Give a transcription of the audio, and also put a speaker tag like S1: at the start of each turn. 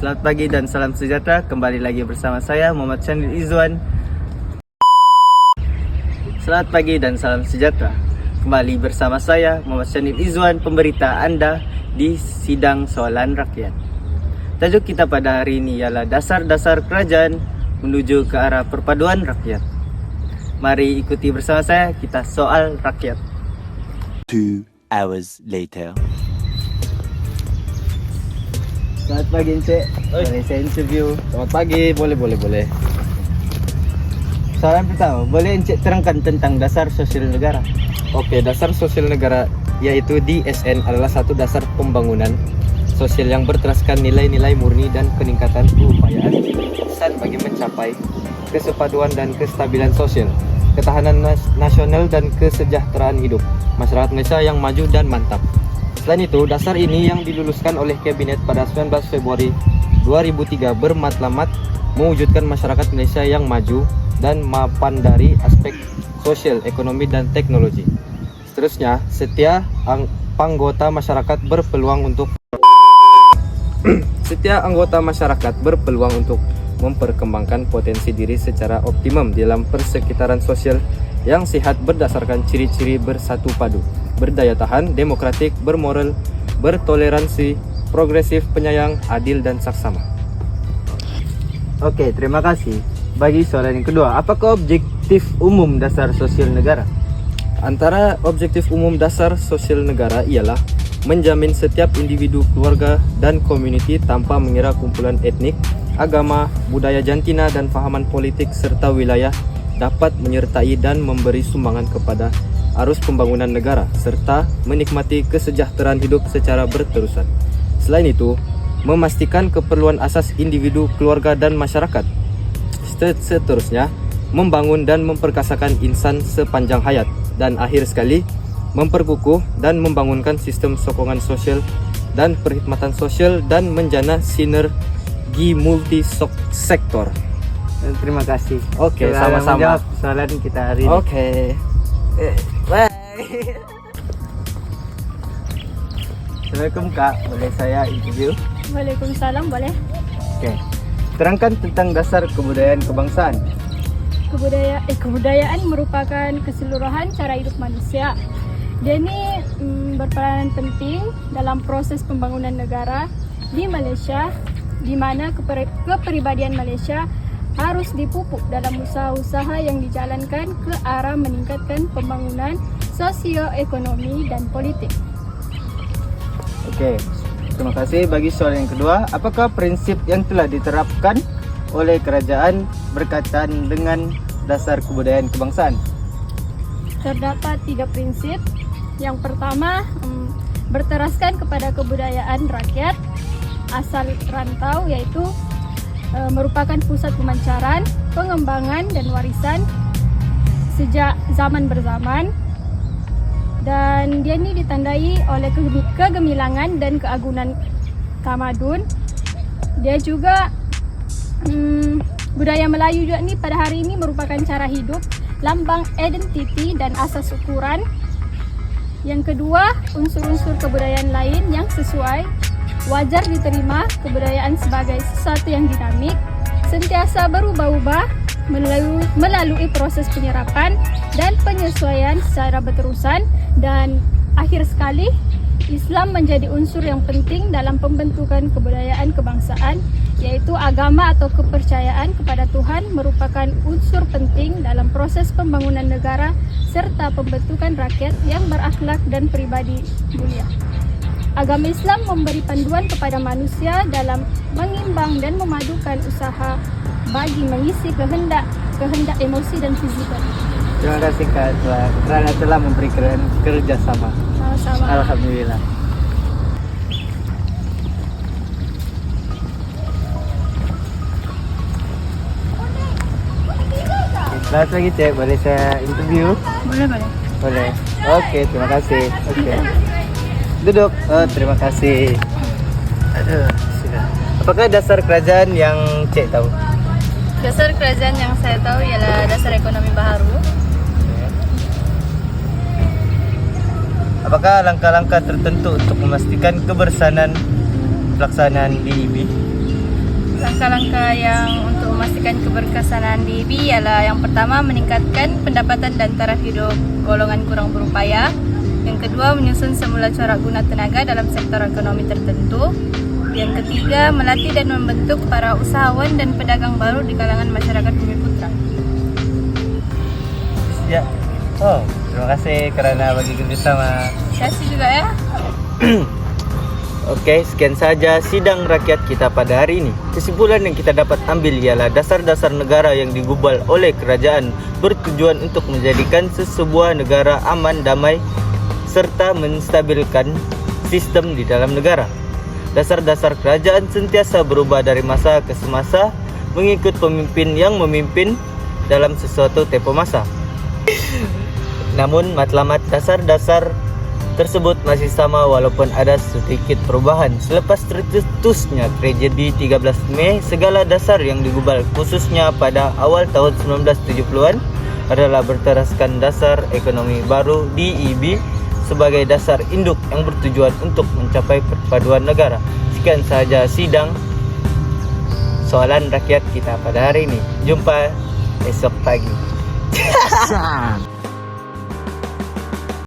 S1: Selamat pagi dan salam sejahtera. Kembali lagi bersama saya Muhammad Syamil Izwan. Selamat pagi dan salam sejahtera. Kembali bersama saya Muhammad Syamil Izwan, pemberita Anda di Sidang Soalan Rakyat. Tajuk kita pada hari ini ialah dasar-dasar kerajaan menuju ke arah perpaduan rakyat. Mari ikuti bersama saya, kita soal rakyat.
S2: 2 hours later.
S1: Selamat pagi Encik. Boleh saya interview?
S3: Selamat pagi, boleh.
S1: Soalan pertama, boleh Encik terangkan tentang dasar sosial negara?
S3: Oke, dasar sosial negara yaitu DSN adalah satu dasar pembangunan sosial yang berteraskan nilai-nilai murni dan peningkatan keupayaan besar bagi mencapai kesepaduan dan kestabilan sosial, ketahanan nasional dan kesejahteraan hidup masyarakat Malaysia yang maju dan mantap. Selain itu, dasar ini yang diluluskan oleh Kabinet pada 19 Februari 2003 bermatlamat mewujudkan masyarakat Malaysia yang maju dan mapan dari aspek sosial, ekonomi dan teknologi. Seterusnya, setiap anggota masyarakat berpeluang untuk memperkembangkan potensi diri secara optimum dalam persekitaran sosial yang sihat berdasarkan ciri-ciri bersatu padu, berdaya tahan, demokratik, bermoral, bertoleransi, progresif, penyayang, adil dan saksama.
S1: Oke, terima kasih. Bagi soalan yang kedua, apakah objektif umum dasar sosial negara?
S3: Antara objektif umum dasar sosial negara ialah menjamin setiap individu, keluarga dan komuniti tanpa mengira kumpulan etnik, agama, budaya jantina dan fahaman politik serta wilayah dapat menyertai dan memberi sumbangan kepada arus pembangunan negara serta menikmati kesejahteraan hidup secara berterusan. Selain itu, memastikan keperluan asas individu, keluarga dan masyarakat. Seterusnya, membangun dan memperkasakan insan sepanjang hayat. Dan akhir sekali, memperkukuh dan membangunkan sistem sokongan sosial dan perkhidmatan sosial dan menjana sinergi multi sektor.
S1: Terima kasih.
S3: Oke,
S1: telah
S3: sama-sama.
S1: menjawab soalan kita hari ini.
S3: Oke.
S1: Bye. Assalamualaikum Kak, boleh saya interview?
S4: Waalaikumsalam, boleh.
S1: Oke. Terangkan tentang dasar kebudayaan kebangsaan.
S4: Kebudayaan merupakan keseluruhan cara hidup manusia. Dia ini berperanan penting dalam proses pembangunan negara di Malaysia, di mana kepribadian Malaysia harus dipupuk dalam usaha-usaha yang dijalankan ke arah meningkatkan pembangunan sosioekonomi dan politik.
S1: Oke, terima kasih. Bagi soalan yang kedua, apakah prinsip yang telah diterapkan oleh kerajaan berkaitan dengan dasar kebudayaan kebangsaan?
S4: Terdapat 3 prinsip. Yang pertama, berteraskan kepada kebudayaan rakyat asal rantau, yaitu merupakan pusat pemancaran, pengembangan dan warisan sejak zaman berzaman, dan dia ini ditandai oleh kegemilangan dan keagungan tamadun. Dia juga budaya Melayu juga ni pada hari ini merupakan cara hidup, lambang identiti dan asas ukuran. Yang kedua, unsur-unsur kebudayaan lain yang sesuai. Wajar diterima kebudayaan sebagai sesuatu yang dinamik, sentiasa berubah-ubah melalui proses penyerapan dan penyesuaian secara berterusan. Dan akhir sekali, Islam menjadi unsur yang penting dalam pembentukan kebudayaan kebangsaan, yaitu agama atau kepercayaan kepada Tuhan merupakan unsur penting dalam proses pembangunan negara serta pembentukan rakyat yang berakhlak dan pribadi mulia. Agama Islam memberi panduan kepada manusia dalam mengimbang dan memadukan usaha bagi mengisi kehendak emosi dan fizikal.
S1: Terima kasih Kak kerana telah memberikan kerjasama.
S4: Sama-sama.
S1: Alhamdulillah. Selamat pagi Cik, boleh saya interview?
S4: Boleh.
S1: Boleh. Oke, terima kasih. Oke. Duduk. Terima kasih. Aduh, sudah. Apakah dasar kerajaan yang Cik tahu?
S5: Dasar kerajaan yang saya tahu ialah dasar ekonomi baharu.
S1: Apakah langkah-langkah tertentu untuk memastikan kebersamaan pelaksanaan DEB?
S5: Langkah-langkah yang untuk memastikan keberkesanan DIB ialah yang pertama meningkatkan pendapatan dan taraf hidup golongan kurang berupaya. Yang kedua menyusun semula corak guna tenaga dalam sektor ekonomi tertentu. Yang ketiga melatih dan membentuk para usahawan dan pedagang baru di kalangan masyarakat Bumiputra.
S1: Ya. Oh, terima kasih karena bagi kerjasama.
S5: Terima kasih juga ya.
S1: Oke, sekian saja sidang rakyat kita pada hari ini. Kesimpulan yang kita dapat ambil ialah dasar-dasar negara yang digubal oleh kerajaan bertujuan untuk menjadikan sebuah negara aman, damai, serta menstabilkan sistem di dalam negara. Dasar-dasar kerajaan sentiasa berubah dari masa ke semasa, mengikut pemimpin yang memimpin dalam sesuatu tempo masa. Namun matlamat dasar-dasar tersebut masih sama walaupun ada sedikit perubahan. Selepas tercetusnya tragedi 13 Mei, segala dasar yang digubal khususnya pada awal tahun 1970-an adalah berteraskan dasar ekonomi baru DIB sebagai dasar induk yang bertujuan untuk mencapai perpaduan negara. Sekian sahaja sidang soalan rakyat kita pada hari ini. Jumpa esok pagi.